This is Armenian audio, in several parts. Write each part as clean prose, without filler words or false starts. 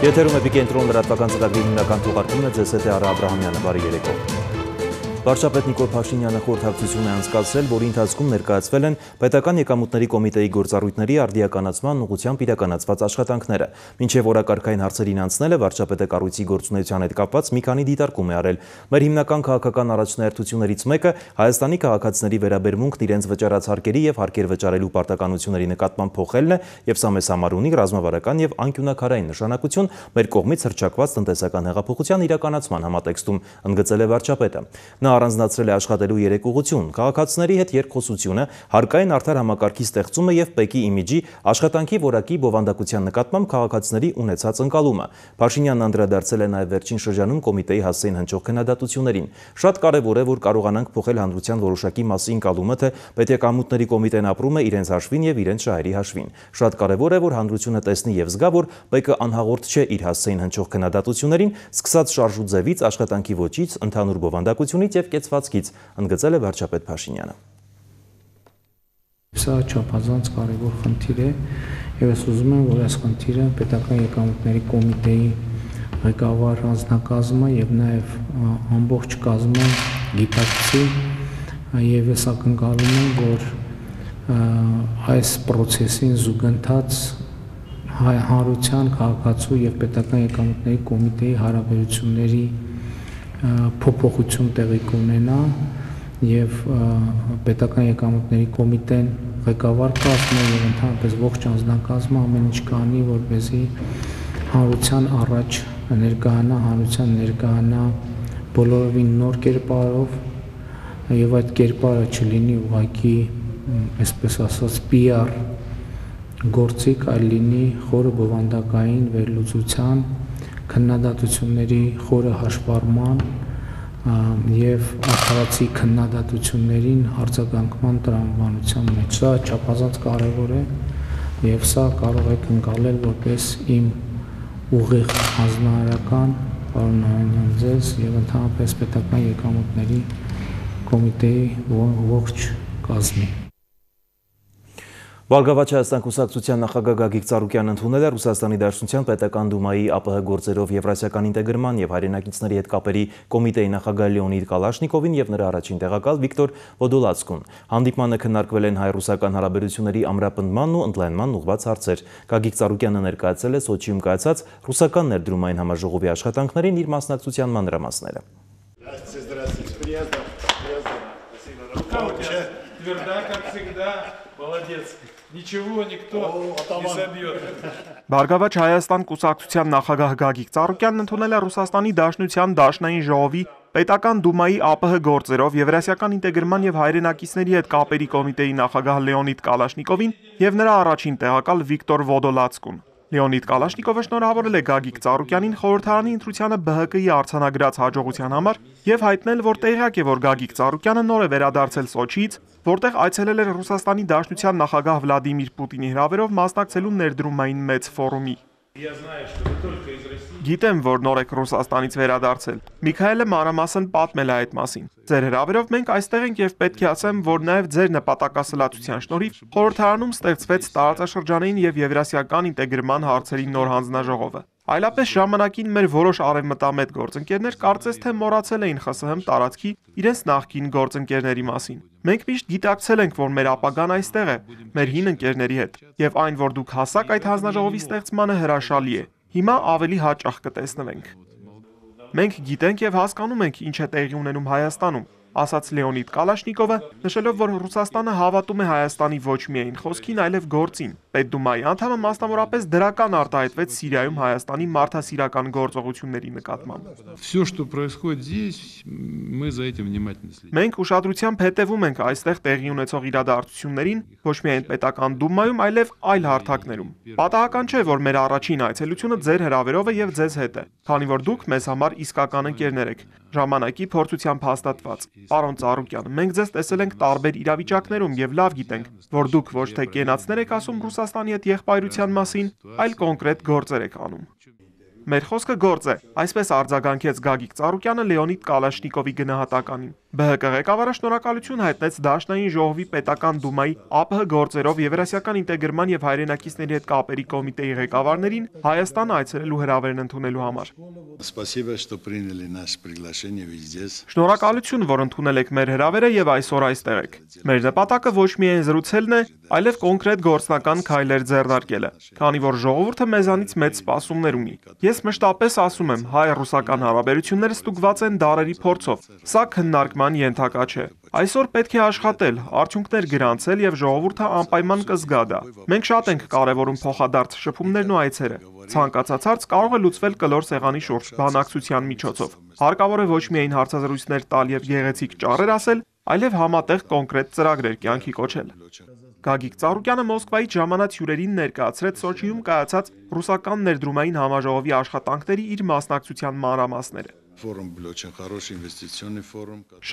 Եթերում Էպիկենտրոն լրատվական ծրագրի հիմնական թողարկումն է, ձեզ հետ է Արա Աբրահամյանը, բարի երեկո։ Վարչապետ Նիկոլ Փաշինյանը խորհրդակցություն է անցկացրել, որի ընթացքում ներկայացվել են պետական եկամուտների կոմիտեի գործառույթների արդիականացման ուղղությամբ իրականացված աշխատանքները։ Մինչև օրակարգային հարցերին անցնելը վարչապետը կառույցի գործունեության հետ կապված մի քանի դիտարկում է արել։ Մեր հիմնական քաղաքական առաջնահերթություններից մեկը Հայաստանի քաղաքացիների վերաբերմունքն իրենց վճարած հարկերի եւ հարկեր վճարելու պարտականությունների նկատմամբ փոխելն է, եւ սա մեզ համար ունի ռազմավարական եւ անկյունաքարային նշանակություն մեր կողմից հռչակված տնտեսական հեղափոխության իրականացման համատեքստում, ընդգծել է վարչապետը։ Նա առանձնացրել է աշխատելու երեք ուղղություն՝ քաղաքացիների հետ երկխոսությունը, հարկային արդար համակարգի ստեղծումը եւ ՊԵԿ-ի իմիջի աշխատանքի որակի բովանդակության նկատմամբ քաղաքացիների ունեցած ընկալումը։ Փաշինյանն անդրադարձել է նաեւ վերջին շրջանում կոմիտեի հասցեին հնչող քննադատություններին։ Շատ կարեւոր է, որ կարողանանք փոխել հանրության որոշակի մասի ընկալումը, թե պետեկամուտների կոմիտեն ապրում է իրենց հաշվին եւ իրենց շահերի հաշվին։ Շատ կարեւոր է, որ հանրությունը տեսնի եւ զգա, որ ՊԵԿ-ը անհաղորդ չէ իր հասցեին հնչող քննադատություններին, սկսած շարժու ձևից, աշխատանքի ոճից, ընդհանուր բովանդակությունից եւ կեցվածքից, ընդգծել է վարչապետ Փաշինյանը։ Սա չափազանց կարևոր խնդիր է եւ ես ուզում եմ, որ այս խնդիրը պետական եկամուտների կոմիտեի ղեկավար անձնակազմը եւ նաեւ ամբողջ կազմը գիտակցի եւ ես ակնկալում եմ, որ այս process-ին զուգընթաց հանրության, քաղաքացու եւ պետական եկամուտների կոմիտեի հարաբերությունների փոփոխություն տեղի կունենա եւ պետական եկամուտների կոմիտեն ղեկավար կազմը եւ ընդհանրապես ողջ անձնակազմը ամեն ինչ կանի, որպեսզի հանրության առաջ ներկայանա բոլորովին նոր կերպարով եւ այդ կերպարը չլինի ուղղակի, այսպես ասած, PR գործիք, այլ լինի խորը բովանդակային վերլուծության, քննադատությունների խորը հաշվառման եւ արդարացի քննադատություններին արձագանքման տրամաբանության մեջ։ Սա չափազանց կարեւոր է եւ սա կարող եք ընկալել որպես իմ ուղիղ հանձնարարական, պարոն Նարինյան, ձեզ եւ ընդհանրապես պետական եկամուտների կոմիտեի ողջ կազմին։ Բարգավաճ Հայաստան կուսակցության նախագահ Գագիկ Ծառուկյանն ընդունել է Ռուսաստանի Դաշնության պետական դումայի ԱՊՀ գործերով եվրասիական ինտեգրման եւ հայրենակիցների հետ կապերի կոմիտեի նախագահ Լեոնիդ Կալաշնիկովին եւ նրա առաջին տեղակալ Վիկտոր Ոդոլացկուն։ Հանդիպմանը քննարկվել են հայ-ռուսական հարաբերությունների ամրապնդմանն ու ընդլայնման ուղղված հարցեր։ Գագիկ Ծառուկյանը ներկայացրել է Սոչիում կայացած ռուսական ներդրումային համաժողովի աշխատանքներին իր մասնակցության մանրամասները։ Բարգավաճ Հայաստան կուսակցության նախագահ Գագիկ Ծառուկյանն ընդունել է Ռուսաստանի Դաշնության Դաշնային ժողովի պետական դումայի ԱՊՀ գործերով եվրասիական ինտեգրման եւ հայրենակիցների հետ կապերի կոմիտեի նախագահ Լեոնիդ Կալաշնիկովին եւ նրա առաջին տեղակալ Վիկտոր Ոդոլացկուն։ Լեոնիդ Կալաշնիկովը շնորհավորել է Գագիկ Ծառուկյանին խորհրդարանի ընտրությանը ԲՀԿ-ի արձանագրած հաջողության համար եւ հայտնել, որ տեղյակ է, որ Գագիկ Ծառուկյանը նոր է վերադարձել Սոչիից, որտեղ այցելել էր Ռուսաստանի Դաշնության նախագահ Վլադիմիր Պուտինի հրավերով մասնակցելու ներդրումային մեծ ֆորումի։ Գիտեմ, որ նոր եք Ռուսաստանից վերադարձել։ Միքայելը մանրամասն պատմել է այդ մասին։ Ձեր հրավերով մենք այստեղ ենք եւ պետք է ասեմ, որ նաեւ ձեր նպատակասլացության շնորհիվ խորհրդարանում ստեղծվեց տարածաշրջանային եւ եվրասիական ինտեգրման հարցերի նոր հանձնաժողովը։ Այլապես ժամանակին մեր որոշ արևմտամետ գործընկերներ կարծես թե մոռացել էին ԽՍՀՄ տարածքի իրենց նախկին գործընկերների մասին։ Մենք միշտ գիտակցել ենք, որ մեր ապագան այստեղ է, մեր հին ընկերների հետ, եւ այն, որ դուք հասաք այդ հանձնաժողովի ստեղծմանը հրաշալի է։ Հիմա ավելի հաճախ կտեսնվենք։ Մենք գիտենք եւ հասկանում ենք ինչ է տեղի ունենում Հայաստանում, ասաց Լեոնիդ Կալաշնիկովը, նշելով, որ Ռուսաստանը հավատում է Հայաստանի ոչ միայն խոսքին, այլև գործին։ Պետդումայի անդամը մասնավորապես դրական արտահայտվեց Սիրիայում Հայաստանի մարդասիրական գործողությունների նկատմամբ։ Մենք ուշադրությամբ հետևում ենք այստեղ տեղի ունեցող իրադարձություններին, ոչ միայն պետական դումայում, այլև այլ հարթակներում։ Պատահական չէ, որ մեր առաջին այցելությունը ձեր հրավերով է եւ ձեզ հետ է, քանի որ դուք մեզ համար իսկական ընկերներ եք, ժամանակի փորձությամբ հաստատված։ Պարոն Ծառուկյան, մենք ձեզ տեսել ենք տարբեր իրավիճակներում եւ լավ գիտենք, որ դուք ոչ թե կենացներ եք ասում Ռուսաստանի հետ եղբայրության մասին, այլ կոնկրետ գործեր եք անում։ Մեր խոսքը գործ է, այսպես արձագանքեց Գագիկ Ծառուկյանը Լեոնիդ Կալաշնիկովի գնահատականին։ ԲՀԿ ղեկավարը շնորհակալություն հայտնեց Դաշնային ժողովի պետական դումայի ԱՊՀ գործերով Եվրասիական ինտեգրման եւ հայրենակիցների հետ կապերի կոմիտեի ղեկավարներին Հայաստան այցելելու հրավերն ընդունելու համար։ Շնորհակալություն, որ ընդունել եք մեր հրավերը եւ այսօր այստեղ եք։ Մեր նպատակը ոչ միայն զրուցելն է, այլև կոնկրետ գործնական քայլեր ձեռնարկելը, քանի որ ժողովուրդը մեզանից մեծ սպասումներ ունի։ Ես մշտապես ասում եմ, հայ-ռուսական հարաբերությունները ստուգված են դարերի փորձով։ Սա քննարկման ենթակա չէ։ Այսօր պետք է աշխատել, արդյունքներ գրանցել եւ ժողովուրդը անպայման կզգա դա։ Մենք շատ ենք կարևորում փոխադարձ շփումներն ու այցերը։ Ցանկացած հարց կարող է լուծվել կլոր սեղանի շուրջ բանակցության միջոցով։ Հարկավոր է ոչ միայն հարցազրույցներ տալ եւ գեղեցիկ ճառեր ասել, այլև համատեղ կոնկրետ ծրագրեր կյանքի կոչել։ Գագիկ Ծառուկյանը Մոսկվայից ժամանած հյուրերին ներկայացրեց Սոչիում կայացած ռուսական ներդրումային համաժողովի աշխատանքների իր մասնակցության մանրամասները։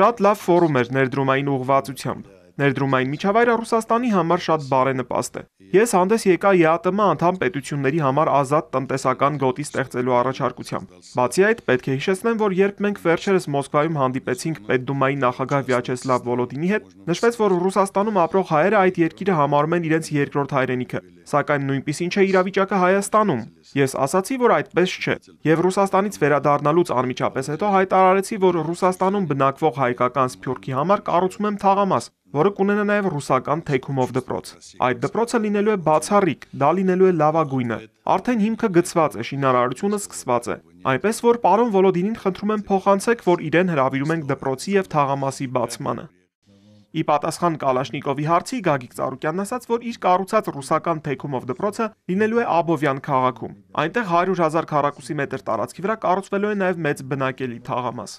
Շատ լավ ֆորում էր ներդրումային ուղղվածությամբ։ Ներդրումային միջավայրը Ռուսաստանի համար շատ բարենպաստ է։ Ես հանդես եկա ԵԱՏՄ անդամ պետությունների համար ազատ տնտեսական գոտի ստեղծելու առաջարկությամբ։ Բացի այդ, պետք է հիշեցնեմ, որ երբ մենք վերջերս Մոսկվայում հանդիպեցինք Պետդումայի նախագահ Վյաչեսլավ Վոլոդինի հետ, նշվեց, որ Ռուսաստանում ապրող հայերը այդ երկիրը համարում են իրենց երկրորդ հայրենիքը։ Սակայն նույնպիսին չէ իրավիճակը Հայաստանում։ Ես ասացի, որ այդպես չէ։ Եվ Ռուսաստանից վերադառնալուց անմիջապես հետո հայտարարեցի, որ Ռուսաստանում բնակվող հայկական սփյուռքի համար կառուցում եմ թաղամաս, որը կունենա նաև ռուսական թեքումով դպրոց։ Այդ դպրոցը լինելու է բացառիկ, դա լինելու է լավագույնը։ Արդեն հիմքը գծված է, շինարարությունը սկսված է։ Այնպես որ պարոն Վոլոդինին խնդրում եմ փոխանցեք, որ իրեն հրավիրում ենք դպրոցի եւ թաղամասի բացմանը։ Ի պատասխան Կալաշնիկովի հարցի Գագիկ Ծառուկյանն ասաց, որ իր կառուցած ռուսական թեքումով դպրոցը լինելու է Աբովյան քաղաքում։ Այնտեղ 100,000 քառակուսի մետր տարածքի վրա կառուցվելու է նաև մեծ բնակելի թաղամաս։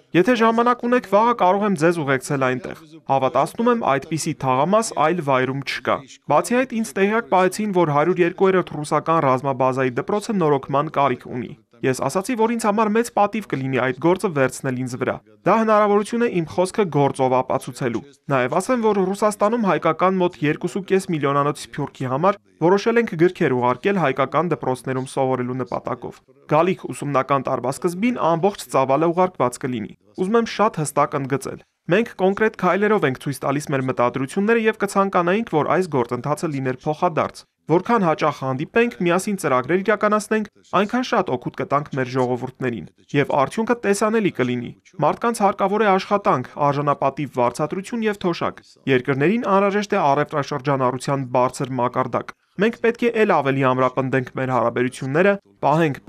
Եթե ժամանակ ունեք, վաղը կարող եմ ձեզ ուղեկցել այնտեղ։ Հավատացնում եմ, այդպիսի թաղամաս այլ վայրում չկա։ Բացի այդ, ինձ տեղյակ պահեցին, որ 102-րդ ռուսական ռազմաբազայի դպրոցը նորոգման կարիք ունի։ Ես ասացի, որ ինձ համար մեծ պատիվ կլինի այդ գործը վերցնել ինձ վրա։ Դա հնարավորություն է իմ խոսքը գործով ապացուցելու։ Նաև ասեմ, որ Ռուսաստանում հայկական մոտ 2.5 միլիոնանոց սփյուռքի համար որոշել ենք գրքեր ուղարկել հայկական դպրոցներում սովորելու նպատակով։ Գալիք ուսումնական տարվա սկզբին ամբողջ ծավալը ուղարկված կլինի։ Ուզում եմ շատ հստակ ընդգծել։ Մենք կոնկրետ քայլերով ենք ցույց տալիս մեր մտադրությունները եւ կցանկանայինք, որ այս գործընթացը լիներ փոխադարձ։ Որքան հաճախ հանդիպենք, միասին ծրագրեր իրականացնենք, այնքան շատ օգուտ կտանք մեր ժողովուրդներին, եւ արդյունքը տեսանելի կլինի։ Մարդկանց հարկավոր է աշխատանք, արժանապատիվ վարձատրություն եւ թոշակ։ Երկրներին անհրաժեշտ է առևտրաշրջանառության բարձր մակարդակ։ Մենք պետք է ել ավելի ամրապնդենք մեր հարաբերությունները,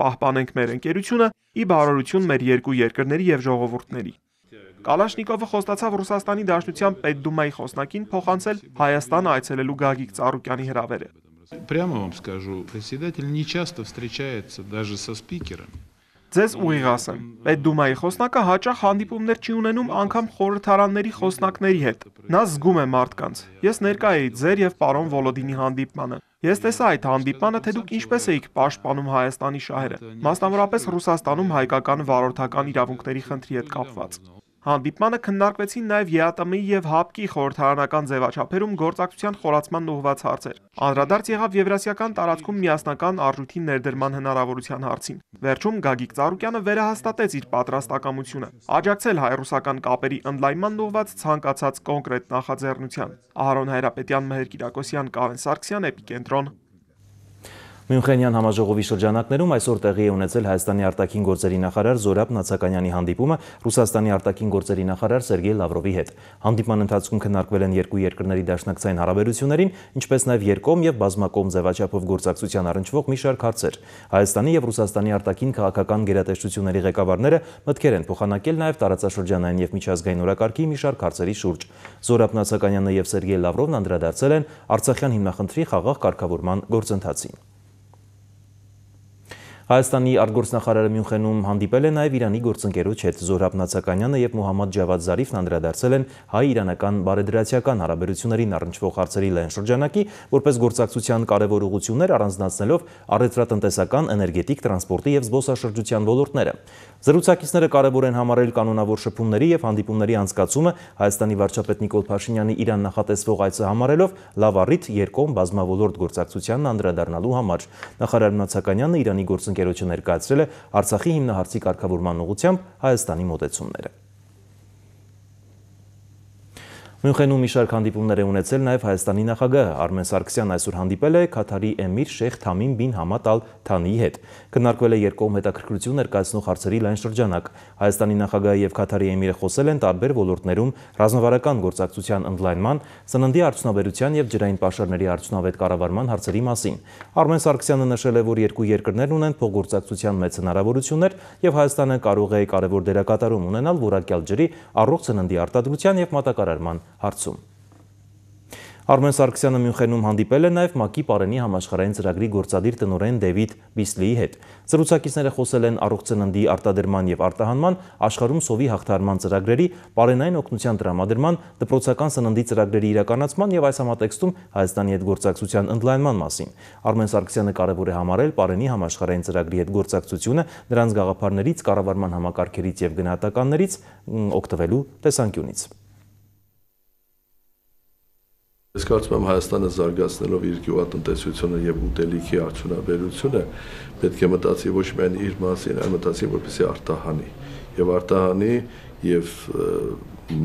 պահպանենք մեր ընկերությունը, ի բարօրություն մեր երկու երկրների եւ ժողովուրդների։ Կալաշնիկովը խոստացավ Ռուսաստանի Դաշնության Պետդումայի խոսնակին փոխանցել Հայաստան այցելելու Գագիկ Ծառուկյանի հրավերը։ Прямо вам скажу, председатель не часто встречается даже со спикером. Ձեզ ուղիղ ասեմ, Պետդումայի խոսնակը հաճախ հանդիպումներ չի ունենում անգամ խորհրդարանների խոսնակների հետ։ Նա զգում է մարդկանց։ Ես ներկա էի ձեր եւ պարոն Վոլոդինի հանդիպմանը։ Ես տեսա այդ հանդիպմանը, թե դուք ինչպես էիք պաշտպանում Հայաստանի շահերը, մասնավորապես Ռուսաստանում հայկական վարորդական իրավունքների խնդրի հետ կապված։ Հանդիպմանը քննարկվեցին նաև ԵԱՏՄ-ի եւ ՀԱՊԿ-ի խորհրդարանական ձևաչափերում գործակցության խորացման ուղղված հարցեր։ Անդրադարձ եղավ Եվրասիական տարածքում միասնական արժույթի ներդրման հնարավորության հարցին։ Վերջում Գագիկ Ծառուկյանը վերահաստատեց իր պատրաստակամությունը աջակցել հայ-ռուսական կապերի ընդլայնման ուղղված ցանկացած կոնկրետ նախաձեռնության։ Ահարոն Հայրապետյան, Մհեր Կիրակոսյան, Կարեն Սարգսյան, Էպիկենտրոն։ Մյունխենյան համաժողովի շրջանակներում այսօր տեղի է ունեցել Հայաստանի արտաքին գործերի նախարար Զորաբ Նացականյանի հանդիպումը Ռուսաստանի արտաքին գործերի նախարար Սերգեյ Լավրովի հետ։ Հանդիպման ընթացքում քննարկվել են երկու երկրների դաշնակցային հարաբերություններին, ինչպես նաև երկկողմ եւ բազմակողմ ձևաչափով գործակցության առնչվող մի շարք հարցեր։ Հայաստանի եւ Ռուսաստանի արտաքին քաղաքական գերատեսչությունների ղեկավարները մտքեր են փոխանակել նաև տարածաշրջանային եւ միջազգային օրակարգի մի շարք հարցերի շուրջ։ Զորաբ Նացականյանը եւ Սերգեյ Լավրովն անդրադարձել են Արցախյան հիմնախնդրի խաղաղ կարգավորման գործընթացին։ Հայաստանի արտգործնախարարը Մյունխենում հանդիպել է նաև Իրանի գործընկերոջ հետ։ Զորաբ Նացականյանը եւ Մուհամմադ Ջավադ Զարիֆն անդրադարձել են հայ-իրանական բարեդրացիական հարաբերություններին առնչվող հարցերի լայն շրջանակի, որպես գործակցության կարևոր ուղղություններ առանձնացնելով առևտրատնտեսական, էներգետիկ, տրանսպորտի եւ զբոսաշրջության ոլորտները։ Զրուցակիցները կարևոր են համարել կանոնավոր շփումների եւ հանդիպումների անցկացումը Հայաստանի վարչապետ Նիկոլ Փաշինյանի Իրան նախատեսվող այցը համարելով լավ առիթ երկկողմ բազմավոլորտ գործակցությանն անդրադառնալու համար։ Նախարար Նացականյանը Իրանի գործընկերոջ ընկերոջը ներկայացրել է Արցախի հիմնահարցի կարգավորման ուղղությամբ Հայաստանի մոտեցումները։ Մյունխենում մի շարք հանդիպումներ է ունեցել նաև Հայաստանի նախագահը Արմեն Սարգսյանն այսօր հանդիպել է Քաթարի էմիր Շեյխ Թամիմ բին Համադ Ալ Թանիի հետ։ Քննարկվել է երկկողմ հետաքրքրություն ներկայացնող հարցերի լայն շրջանակ։ Հայաստանի նախագահը եւ Քաթարի էմիրը խոսել են տարբեր ոլորտներում ռազմավարական գործակցության ընդլայնման, սննդի արդյունաբերության եւ ջրային պաշարների արդյունավետ կառավարման հարցերի մասին։ Արմեն Սարգսյանը նշել է, որ երկու երկրներն ունեն փոխգործակցության մեծ հնարավորություններ եւ Հայաստանը կարող է կարևոր դերակատարում ունենալ որակյալ ջրի, առողջ սննդի արտադրության եւ մատակարարման հարցում։ Արմեն Սարգսյանը Մյունխենում հանդիպել է նաև ՄԱԿ-ի Պարենի համաշխարհային ծրագրի գործադիր տնօրեն Դեվիդ Բիսլիի հետ։ Զրուցակիցները խոսել են առողջ սննդի արտադրման եւ արտահանման, աշխարհում սովի հաղթահարման ծրագրերի, պարենային օգնության տրամադրման, դպրոցական սննդի ծրագրերի իրականացման եւ այս համատեքստում Հայաստանի հետ գործակցության ընդլայնման մասին։ Արմեն Սարգսյանը կարևոր է համարել Պարենի համաշխարհային ծրագրի հետ գործակցությունը նրանց գաղափարներից, կառավարման համակարգերից եւ գնահատականներից օգտվելու տեսանկյունից։ Ես կարծում եմ Հայաստանը զարգացնելով իր գյուղատնտեսությունը եւ ուտելիքի արդյունաբերությունը պետք է մտածի ոչ միայն իր մասին, այլ մտածի որպեսզի արտահանի եւ արտահանի եւ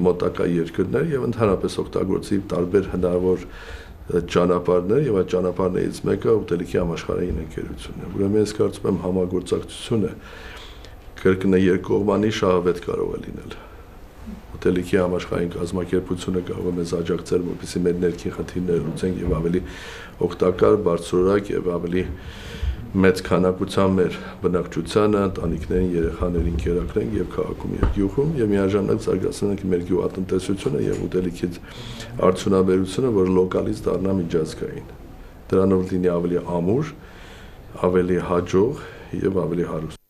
մոտակա երկրներ եւ ընդհանրապես օգտագործի տարբեր հնարավոր ճանապարհներ եւ այդ ճանապարհներից մեկը ուտելիքի համաշխարհային ընկերությունն է։ Ուրեմն ես կարծում եմ համագործակցությունը կրկնը երկկողմանի շահավետ կարող է լինել։ Ուտելիքի համաշխարհային կազմակերպությունը կարող է մեզ աջակցել, որպեսզի մեր ներքին խնդիրները լուծենք եւ ավելի օգտակար, բարձրորակ եւ ավելի մեծ քանակությամբ մեր բնակչությանը, ընտանիքներին, երեխաներին կերակրենք եւ քաղաքում եւ գյուղում եւ միաժամանակ զարգացնենք մեր գյուղատնտեսությունը եւ ուտելիքի արդյունաբերությունը, որ լոկալից դառնա միջազգային։ Դրանով լինի ավելի ամուր, ավելի հաջող եւ ավելի հարուստ։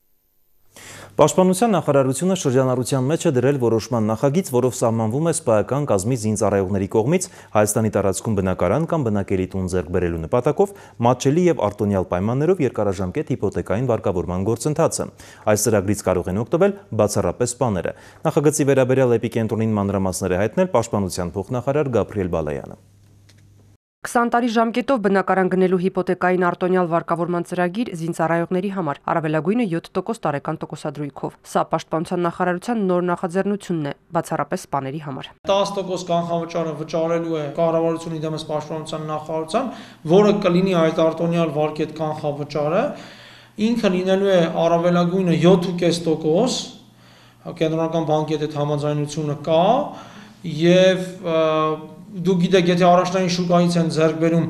Պաշտպանության նախարարությունը շրջանառության մեջ է դրել որոշման նախագիծ, որով սահմանվում է սպայական կազմի զինծառայողների կողմից Հայաստանի տարածքում բնակարան կամ բնակելի տուն ձեռք բերելու նպատակով մատչելի եւ արտոնյալ պայմաններով երկարաժամկետ հիպոթեկային վարկավորման գործընթացը։ Այս ծրագրից կարող են օգտվել բացառապես սպաները։ Նախագծի վերաբերյալ էպիկենտրոնին մանրամասներ է հայտնել Պաշտպանության փոխնախարար Գաբրիել Բալայանը։ 20 տարի ժամկետով բնակարան գնելու հիպոթեկային արտոնյալ վարկավորման ծրագիր զինծառայողների համար, առավելագույնը 7% տարեկան տոկոսադրույքով։ Սա Պաշտպանության նախարարության նոր նախաձեռնությունն է, բացառապես սպաների համար։ 10% կանխավճարը վճարելու է կառավարությունի դեմս Պաշտպանության նախարարության, որը կլինի այդ արտոնյալ վարկետ կանխավճարը, ինքը լինելու է առավելագույնը 7.5%, կենտրոնական բանկի հետ համաձայնությունը կա եւ դուք գիտեք, եթե առաջնային շուկայից են ձեռք բերում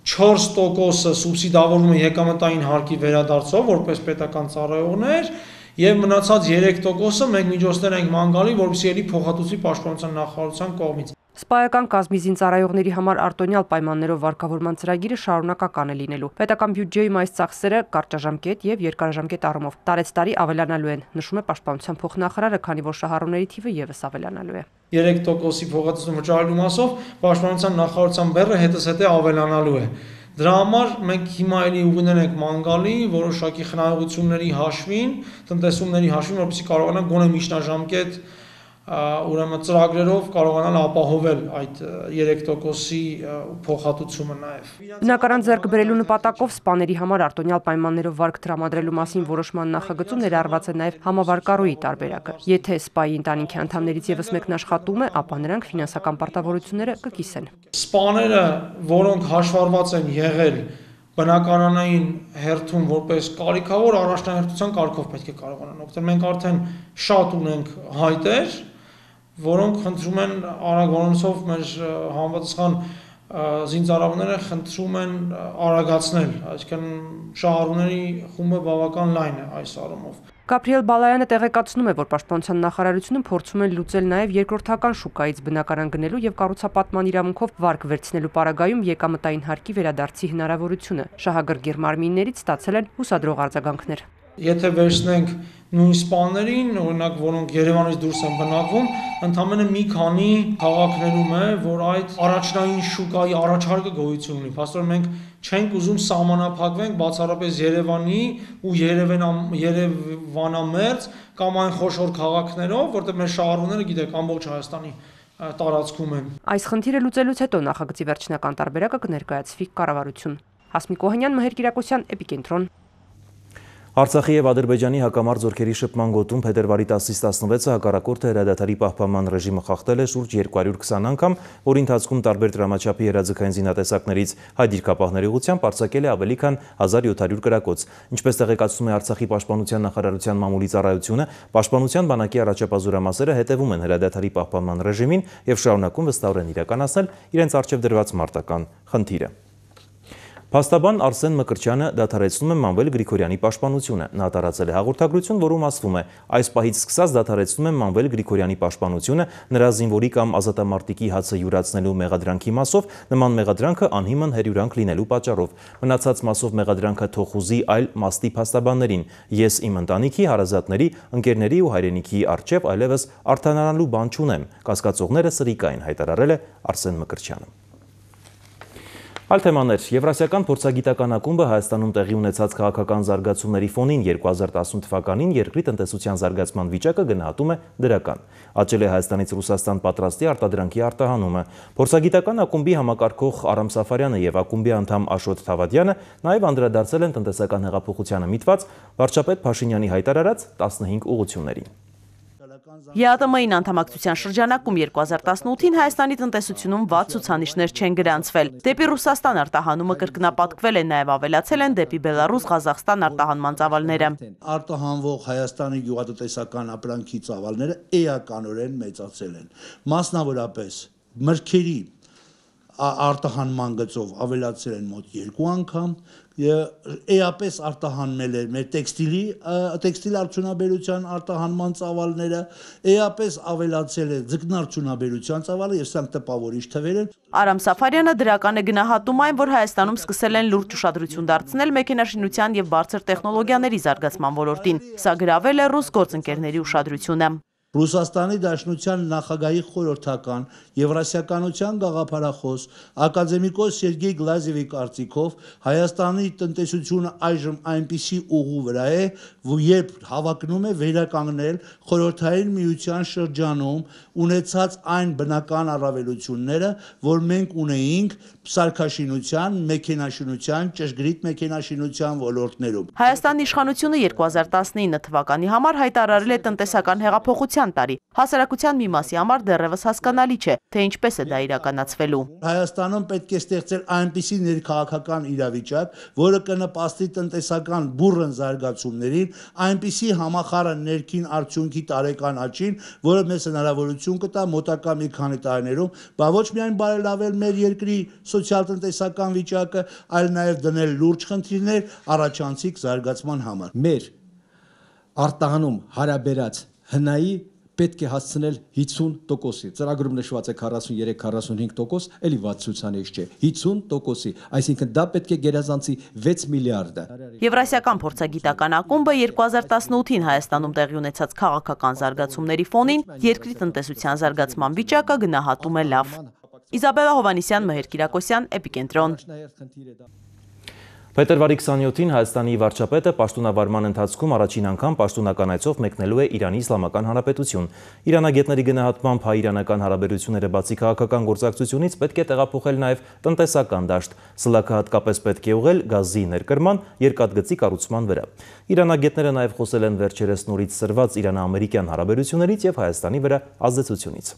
4%-ը սուբսիդավորվում է եկամտային հարկի վերադարձով, որպես պետական ծառայողներ, եւ մնացած 3%-ը մենք միջոցներ ենք ման գալի, որպեսզի ելի փոխհատուցի Պաշտպանության նախարարության կողմից։ Սպայական կազմի զինծառայողների համար արտոնյալ պայմաններով վարկավորման ծրագիրը շարունակական է լինելու։ Պետական բյուջեում այս ծախսերը կարճաժամկետ եւ երկարաժամկետ առումով տարեցտարի ավելանալու են, նշում է Պաշտպանության փոխնախարարը, քանի որ շահառուների թիվը եւս ավելանալու է։ 3%-ի փոխհատուցում վճարելու մասով Պաշտպանության նախարարության բեռը հետզհետե ավելանալու է։ Դրա համար մենք հիմա էլի ուղիներ ենք ման գալի որոշակի խնայողությունների հաշվին, տնտեսումների հաշվին, որպեսզի կարողանանք գոնե միջնաժամկետ ուրեմն ծրագրերով կարողանալ ապահովել այդ 3%-ի փոխհատուցումը նաև։ Բնակարան ձեռք բերելու նպատակով սպաների համար արտոնյալ պայմաններով վարկ տրամադրելու մասին որոշման նախագծում ներառված է նաև համավարկառուի տարբերակը։ Եթե սպայի ընտանիքի անդամներից եւս մեկն աշխատում է, ապա նրանք ֆինանսական պարտավորությունները կկիսեն։ Սպաները, որոնք հաշվառված են եղել բնակարանային հերթում որպես կարիքավոր առաջնահերթության կարգով պետք է կարողանան օգտվել։ Մենք արդեն շատ ունենք հայտեր, որոնք խնդրում են արագ որոնցով մեր համապատասխան զինծառայողները խնդրում են արագացնել, այսինքն շահառուների խումբը բավական լայն է այս առումով։ Գաբրիել Բալայանը տեղեկացնում է, որ Պաշտպանության նախարարությունը փորձում է լուծել նաև երկրորդական շուկայից բնակարան գնելու եւ կառուցապատման իրավունքով վարկ վերցնելու պարագայում եկամտային հարկի վերադարձի հնարավորությունը։ Շահագրգիռ մարմիններից ստացել են հուսադրող արձագանքներ։ Եթե վերցնենք նույն սպաներին, օրինակ, որոնք Երևանից դուրս են բնակվում, ընդամենը մի քանի քաղաքներում է, որ այդ առաջնային շուկայի առաջարկը գոյություն ունի։ Փաստորեն մենք չենք ուզում սահմանափակվենք բացառապես Երևանի ու Երևանամերձ կամ այն խոշոր քաղաքներով, որտեղ մեր շահառուները, գիտեք, ամբողջ Հայաստանի տարածքում են։ Այս խնդիրը լուծելուց հետո նախագծի վերջնական տարբերակը կներկայացվի կառավարություն։ Հասմիկ Օհանյան, Մհեր Կիրակոսյան, Էպիկենտրոն։ Արցախի եւ Ադրբեջանի հակամարտ զորքերի շփման գոտում փետրվարի 10-ից 16-ը հակառակորդը հրադադարի պահպանման ռեժիմը խախտել է շուրջ 220 անգամ, որի ընթացքում տարբեր դրամաչափի հրաձգային զինատեսակներից հայ դիրքապահների ուղղությամբ արձակել է ավելի քան 1700 կրակոց։ Ինչպես տեղեկացնում է Արցախի պաշտպանության նախարարության մամուլի ծառայությունը, պաշտպանության բանակի առաջապահ հետևում են հրադադարի պահպանման ռեժիմին եւ շարունակում վստահորեն իրականացնել իրենց առջև դրված մարտական խնդիրը։ Փաստաբան Արսեն Մկրտչյանը դադարեցնում է Մանվել Գրիգորյանի պաշտպանությունը։ Նա տարածել է հաղորդագրություն, որում ասվում է. այս պահից սկսած դադարեցնում եմ Մանվել Գրիգորյանի պաշտպանությունը նրա զինվորի կամ ազատամարտիկի հացը յուրացնելու մեղադրանքի մասով, նման մեղադրանքը անհիմն հերյուրանք լինելու պատճառով։ Մնացած մասով մեղադրանքը թող ուզի այլ մաստի փաստաբաններին։ Ես իմ ընտանիքի, հարազատների, ընկերների ու հայրենիքի առջև այլևս արտանարանալու բան չունեմ։ Կասկածողները սրիկային, հայտարարել է Արսեն Մկրտչյանը։ Այլ թեմաներ. Եվրասիական փորձագիտական ակումբը Հայաստանում տեղի ունեցած քաղաքական զարգացումների ֆոնին 2018 թվականին երկրի տնտեսության զարգացման վիճակը գնահատում է դրական։ Աճել է Հայաստանից Ռուսաստան պատրաստի արտադրանքի արտահանումը։ Փորձագիտական ակումբի համակարգող Արամ Սաֆարյանը եւ ակումբի անդամ Աշոտ Թավադյանը նաեւ անդրադարձել են տնտեսական հեղափոխությանը միտված վարչապետ Փաշինյանի հայտարարած 15 ուղղություններին։ ԵԱՏՄ-ին անդամակցության շրջանակում 2018-ին Հայաստանի տնտեսությունում վատ ցուցանիշներ չեն գրանցվել։ Դեպի Ռուսաստան արտահանումը կրկնապատկվել է, նաև ավելացել են դեպի Բելարուս, Ղազախստան արտահանման ծավալները։ Արտահանվող Հայաստանի գյուղատնտեսական ապրանքի ծավալները էականորեն մեծացել են։ Մասնավորապես մրգերի արտահանման գծով ավելացել են մոտ 2 անգամ, էապես արտահանվել է մեր տեքստիլ արդյունաբերության արտահանման ծավալները, էապես ավելացել է ձկնարդյունաբերության ծավալը եւ սրանք տպավորիչ թվեր են։ Արամ Սաֆարյանը դրական է գնահատում այն, որ Հայաստանում սկսել են լուրջ ուշադրություն դարձնել մեքենաշինության եւ բարձր տեխնոլոգիաների զարգացման ոլորտին։ Սա գրավել է ռուս գործընկերների ուշադրությունը։ Ռուսաստանի Դաշնության նախագահի խորհրդական Եվրասիականության գաղափարախոս ակադեմիկոս Սերգեյ Գլազևի կարծիքով Հայաստանի տնտեսությունը այժմ այնպիսի ուղու վրա է, երբ հավակնում է վերականգնել խորհրդային միության շրջանում ունեցած այն բնական առավելությունները, որ մենք ունեինք սարքաշինության, մեքենաշինության, ճշգրիտ մեքենաշինության ոլորտներում։ Հայաստանի իշխանությունը 2019 թվականի համար հայտարարել է տնտեսական հեղափոխության տարի։ Հասարակության մի մասի համար դեռևս հասկանալի չէ, թե ինչպես է դա իրականացվելու։ Հայաստանում պետք է ստեղծել այնպիսի ներքաղաքական իրավիճակ, որը կնպաստի տնտեսական բուռն զարգացումներին, այնպիսի համախառն ներքին արդյունքի տարեկան աճին, որը մեզ հնարավորություն կտա մոտակա մի քանի տարիներում, ոչ միայն բարելավել մեր երկրի սոցիալ-տնտեսական վիճակը, այլ նաև դնել լուրջ խնդիրներ առաջանցիկ զարգացման համար։ Մեր արտահանում հարաբերած հնայի պետք է հասցնել 50%-ի, ծրագրում նշված է 43-45%, էլի վատ ցուցանիշ չէ, 50%-ի, այսինքն դա պետք է գերազանցի 6 միլիարդը։ Եվրասիական փորձագիտական ակումբը 2018-ին Հայաստանում տեղի ունեցած քաղաքական զարգացումների ֆոնին երկրի տնտեսության զարգացման վիճակը գնահատում է լավ։ Իզաբելլա Հովանիսյան, Մհեր Կիրակոսյան, Էպիկենտրոն։ Փետրվարի 27-ին Հայաստանի վարչապետը պաշտոնավարման ընթացքում առաջին անգամ պաշտոնական այցով մեկնելու է Իրանի Իսլամական Հանրապետություն։ Իրանագետների գնահատմամբ հայ-իրանական հարաբերությունները բացի քաղաքական գործակցությունից պետք է տեղափոխել նաև տնտեսական դաշտ։ Սլաքը հատկապես պետք է ուղղել գազի ներկրման, երկաթգծի կառուցման վրա։ Իրանագետները նաև խոսել են վերջերս նորից սրված Իրано-ամերիկյան հարաբերություններից եւ Հայաստանի վրա ազդեցությունից։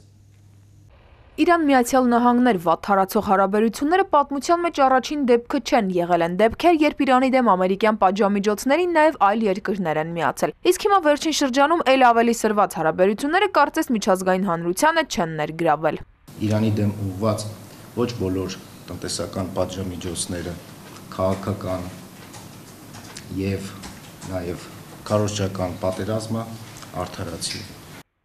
Իրան-Միացյալ Նահանգներ վատ հարացող հարաբերությունները պատմության մեջ առաջին դեպքը չեն, եղել են դեպքեր, երբ Իրանի դեմ ամերիկյան պատժամիջոցներին նաև այլ երկրներ են միացել։ Իսկ հիմա վերջին շրջանում էլ ավելի սրված հարաբերությունները կարծես միջազգային հանրությանը չեն ներգրավել։ Իրանի դեմ ուղղված ոչ բոլոր տնտեսական պատժամիջոցները քաղաքական եւ նաև քարոզչական պատերազմը արդարացի։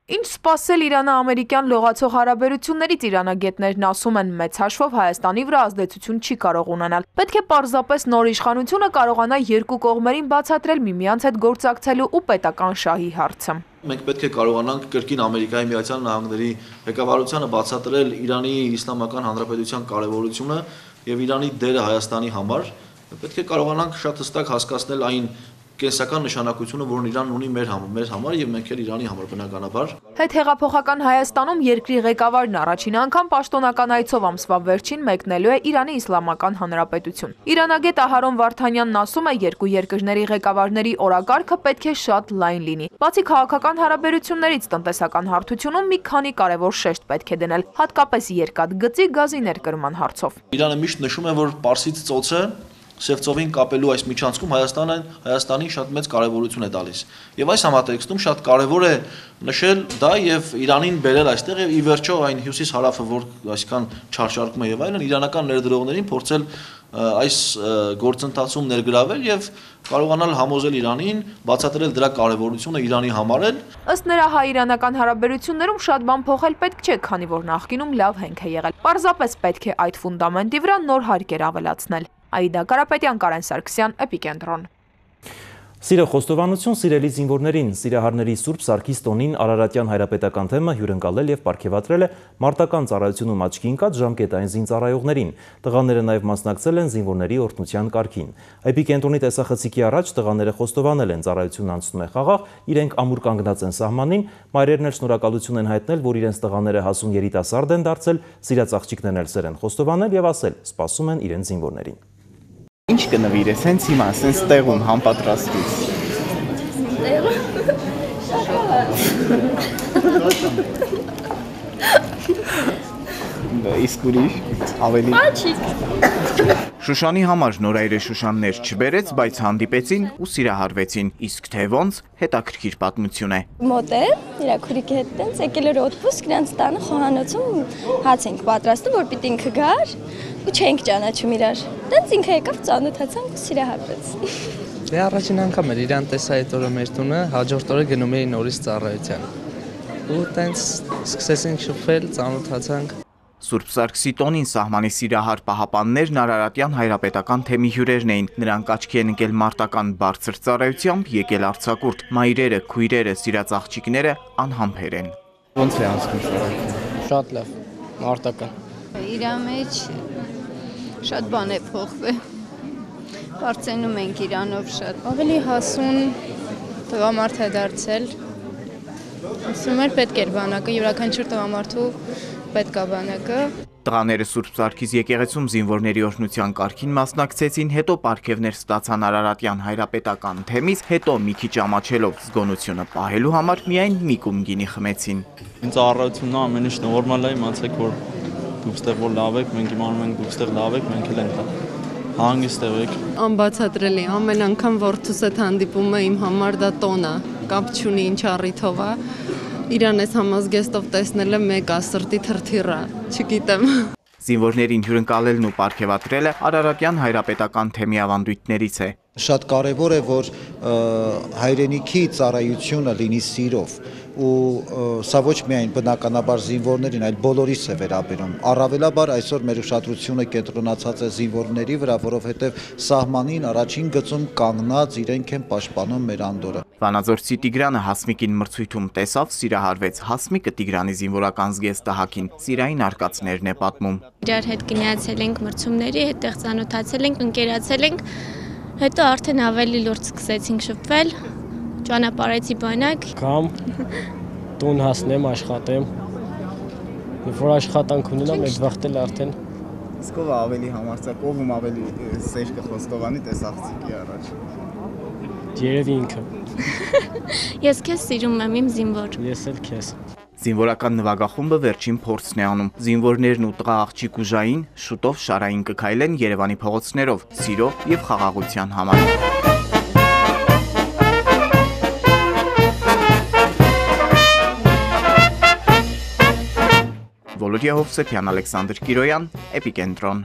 Ինչ սպասել Իրано-ամերիկյան լողացող հարաբերություններից իրանագետներն ասում են, մեծ հաշվով Հայաստանի վրա ազդեցություն չի կարող ունենալ։ Պետք է պարզապես նոր իշխանությունը կարողանա երկու կողմերին բացատրել միմյանց հետ գործակցելու ու պետական շահի հարցը։ Մենք պետք է կարողանանք կրկին Ամերիկայի Միացյալ Նահանգների ղեկավարությանը բացատրել Իրանի Իսլամական Հանրապետության կարևորությունը եւ Իրանի դերը Հայաստանի համար։ Պետք է կարողանանք շատ հստակ հասկացնել այն կենսական նշանակությունը, որն Իրանն ունի մեր համար եւ մենք էլ Իրանի համար բնականաբար։ Հետհեղափոխական Հայաստանում երկրի ղեկավարն առաջին անգամ պաշտոնական այցով ամսվա վերջին մեկնելու է Իրանի Իսլամական Հանրապետություն։ Իրանագետ Ահարոն Վարդանյանն ասում է, երկու երկրների ղեկավարների օրակարգը պետք է շատ լայն լինի։ Բացի քաղաքական հարաբերություններից, տնտեսական հարթությունում մի քանի կարևոր շեշտ պետք է դնել, հատկապես երկաթգծի գազի ներկրման հարցով։ Իրանը միշտ նշում է, որ Պարսից ծոցը Սևծովին կապելու այս միջանցքում Հայաստանին շատ մեծ կարևորություն է տալիս։ Եվ այս համատեքստում շատ կարևոր է նշել դա եւ Իրանին բերել այստեղ եւ ի վերջո այն հյուսիս-հարավը, որ այսքան չարչարկում է եւ այլն, իրանական ներդրողներին փորձել այս գործընթացում ներգրավել եւ կարողանալ համոզել Իրանին, բացատրել դրա կարևորությունը Իրանի համար էլ։ Ըստ նրա, հայ-իրանական հարաբերություններում շատ բան փոխել պետք չէ, քանի որ նախկինում լավ հենք է եղել։ Պարզապես պետք է այդ ֆունդամենտի վրա նոր հարկեր ավելացնել։ Աիդա Կարապետյան, Կարեն Սարգսյան, Էպիկենտրոն։ Սիրո խոստովանություն սիրելի զինվորներին, Սիրահարների Սուրբ Սարգիս տոնին Արարատյան հայրապետական թեմը հյուրընկալել եւ պարգեւատրել է մարտական ծառայությունում աչքի ընկած ժամկետային զինծառայողներին։ Տղաները նաեւ մասնակցել են զինվորների օրհնության կարգին։ Էպիկենտրոնի տեսախցիկի առաջ տղաները խոստովանել են ծառայությունն անցնում է խաղաղ, իրենք ամուր կանգնած են սահմանին, մայրերն էլ շնորհակալություն են հայտնել, որ իրենց տղաները հասուն երիտասարդ են դարձել, սիրած աղջիկներն էլ սեր են խոստովանել եւ ասել, սպասում են իրենց զինվորներին։ Ինչ կնվիրես, հենց հիմա, սենց տեղում, համպատրաստից։ Իսկ ուրիշ, ավելի։ Շուշանի համար նորայրը Շուշաններ չբերեց, բայց հանդիպեցին ու սիրահարվեցին, իսկ թե ոնց հետաքրքիր պատմություն է։ Մոտ է, իրա քուրիկի հետ տենց եկել էր օդպուսկ, նրանց տանը խոհանոցում հաց ենք պատրաստում, որ պիտի ինքը գար ու չենք ճանաչում իրար։ Տենց ինքը եկավ, ծանոթացանք ու սիրահարվեց։ Դե առաջին անգամ էր իրան տեսա այդ օրը մեր տունը, հաջորդ օրը գնում էի նորից ծառայության։ Ու տենց սկսեցինք շփվել, ծանոթացանք։ Սուրբ Սարգսի տոնին սահմանի սիրահար պահապաններն Արարատյան հայրապետական թեմի հյուրերն էին։ Նրանք աչքի են ընկել մարտական բարձր ծառայությամբ, եկել արձակուրդ, մայրերը, քույրերը, սիրած աղջիկները անհամբեր են։ Ոնց է անցնում ծառայությունը։ Շատ լավ, մարտական։ Իրա մեջ շատ բան է փոխվել։ Բարձենում ենք իրանով շատ։ Ավելի հասուն տղամարդ է դարձել։ Ասում էր պետք էր բանակը, յուրաքանչյուր տղամարդու պետք է բանակը։ Տղաները Սուրբ Սարգիս եկեղեցում զինվորների օրհնության կարգին մասնակցեցին, հետո պարգևներ ստացան Արարատյան հայրապետական թեմից, հետո մի քիչ ամաչելով զգոնությունը պահելու համար միայն մի կում գինի խմեցին։ Ինձ առավոտությունն ամեն ինչ նորմալ է, իմացեք որ դուք ստեղ որ լավ եք, մենք իմանում ենք դուք ստեղ լավ եք, մենք էլ ենք հանգիստ եք։ Անբացատրելի, ամեն անգամ որդուս հետ հանդիպումը իմ համար դա տոն է, կապ չունի ինչ առիթով է։ Իրան այս համազգեստով տեսնելը մեկ ասրտի թրթիռ է, չգիտեմ։ Զինվորներին հյուրընկալելն ու պարգևատրելը Արարատյան հայրապետական թեմի ավանդույթներից է։ Շատ կարևոր է, որ հայրենիքի ծառայությունը լինի սիրով ու սա ոչ միայն բնականաբար զինվորներին, այլ բոլորիս է վերաբերում։ Առավելաբար այսօր մեր ուշադրությունը կենտրոնացած է զինվորների վրա, որովհետև սահմանին առաջին գծում կանգնած իրենք են պաշտպանում մեր անդորը։ Վանաձորցի Տիգրանը Հասմիկին մրցույթում տեսավ, սիրահարվեց, Հասմիկը Տիգրանի զինվորական զգեստահակին սիրային արկածներն է պատմում։ Իրար հետ գնացել ենք մրցումների, հետեղ ծանոթացել ենք, ընկերացել ենք, հետո արդեն ավելի լուրջ սկսեցինք շփվել, ճանապարհեցի բանակ։ Կամ տուն հասնեմ, աշխատեմ, երբ որ աշխատանք ունենամ, այդ վաղտել արդեն։ Իսկ ով ավելի համարձակ, ով ավելի սեր կխոստովանի տես աղջիկի առաջ։ Երևի ինքը։ Ես քեզ սիրում եմ, իմ զինվոր։ Ես էլ քեզ։ Զինվորական նվագախումբը վերջին փորձն է անում։ Զինվորներն ու տղա աղջիկ ուժային շուտով շարային կքայլեն Երևանի փողոցներով սիրո եւ խաղաղության համար։ Վոլոդիա Հովսեփյան, Ալեքսանդր Կիրոյան, Էպիկենտրոն։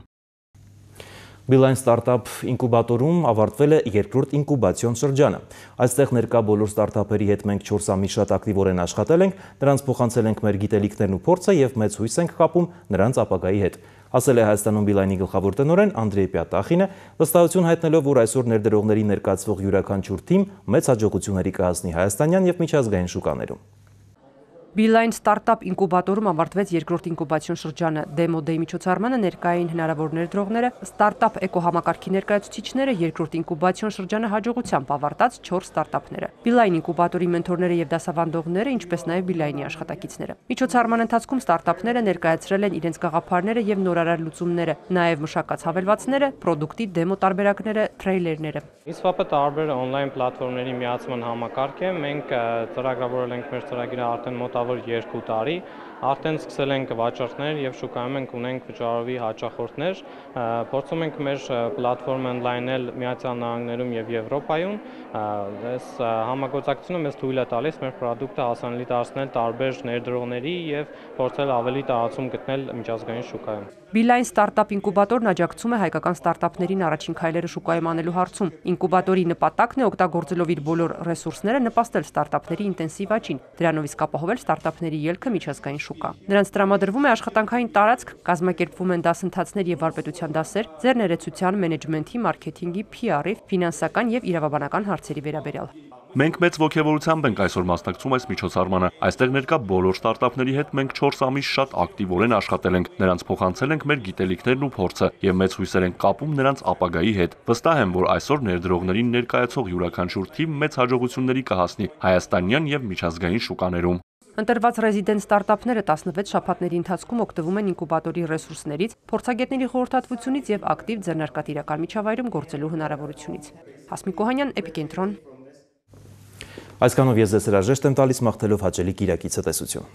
Beeline Startup ինկուբատորում ավարտվել է երկրորդ ինկուբացիոն շրջանը։ Այստեղ ներկա բոլոր ստարտափերի հետ մենք 4 ամիս շատ ակտիվորեն աշխատել ենք, նրանց փոխանցել ենք մեր գիտելիքներն ու փորձը եւ մեծ հույս ենք կապում նրանց ապագայի հետ։ Ասել է Հայաստանում Beeline-ի գլխավոր տնօրեն Անդրեյ Պյատախինը, վստահություն հայտնելով, որ այսօր ներդրողների ներկայացվող յուրաքանչյուր թիմ մեծ հաջողությունների կհասնի հայաստանյան եւ միջազգային շուկաներում։ Beeline Startup ինկուբատորում ավարտվեց երկրորդ ինկուբացիոն շրջանը։ Demo Day միջոցառմանը ներկայ էին հնարավոր ներդրողները, ստարտափ էկոհամակարգի ներկայացուցիչները, երկրորդ ինկուբացիոն շրջանը հաջողությամբ ավարտած 4 ստարտափները։ Beeline ինկուբատորի մենթորները եւ դասավանդողները, ինչպես նաեւ Beeline-ի աշխատակիցները։ Միջոցառման ընթացքում ստարտափները ներկայացրել են իրենց գաղափարները եւ նորարար լուծումները, նաեւ մշակած հավելվածները, պրոդուկտի դեմո տարբերակները, թրեյլերները։ Իսվապը տարբեր on-line պլատֆորմների միացման համակարգ է։ Մենք ծրագրավորել ենք մեր ծրագիրը արդեն մոտավոր 2 տարի, արդեն սկսել ենք վաճառքներ եւ շուկայում ենք ունենք վճարովի հաճախորդներ, փորձում ենք մեր պլատֆորմը ընդլայնել Միացյալ Նահանգներում եւ Եվրոպայում։ Այս համագործակցությունը մեզ թույլ է տալիս մեր պրոդուկտը հասանելի դարձնել տարբեր ներդրողների եւ փորձել ավելի տարածում գտնել միջազգային շուկայում։ Beeline Startup ինկուբատորն աջակցում է հայկական ստարտափներին առաջին քայլերը շուկայում անելու հարցում։ Ինկուբատորի նպատակն է օգտագործելով իր բոլոր ռեսուրսները նպաստել ստարտափների ինտենսիվ աճին, դրանով իսկ ապահովել ստարտափների ելքը միջազգային շուկա։ Նրանց տրամադրվում է աշխատանքային տարածք, կազմակերպվում են դասընթացներ եւ վարպետության դասեր, ձեռներեցության, մենեջմենթի, մարքեթինգի, PR-ի, ֆինանսական եւ իրավաբանական հարցերի վերաբերյալ։ Մենք մեծ ոգևորությամբ ենք այսօր մասնակցում այս միջոցառմանը։ Այստեղ ներկա բոլոր ստարտափների հետ մենք 4 ամիս շատ ակտիվորեն աշխատել ենք։ Նրանց փոխանցել ենք մեր գիտելիքներն ու փորձը եւ մեծ հույսեր ենք կապում նրանց ապագայի հետ։ Վստահ եմ, որ այսօր ներդրողներին ներկայացող յուրաքանչյուր թիմ մեծ հաջողությունների կհասնի հայաստանյան եւ միջազգային շուկաներում։ Ընտրված ռեզիդենտ ստարտափները 16 շաբաթների ընթացքում օգտվում են ինկուբատորի ռեսուրսներից, փորձագետների խորհրդատվությունից եւ ակտիվ ձեռնարկատիրական միջավայրում գործելու հնարավորությունից։ Հասմիկ Օհանյան, Էպիկենտրոն։ Այսքանով ես ձեզ հրաժեշտ եմ տալիս մաղթելով հաճելի կիրակի ցտեսություն։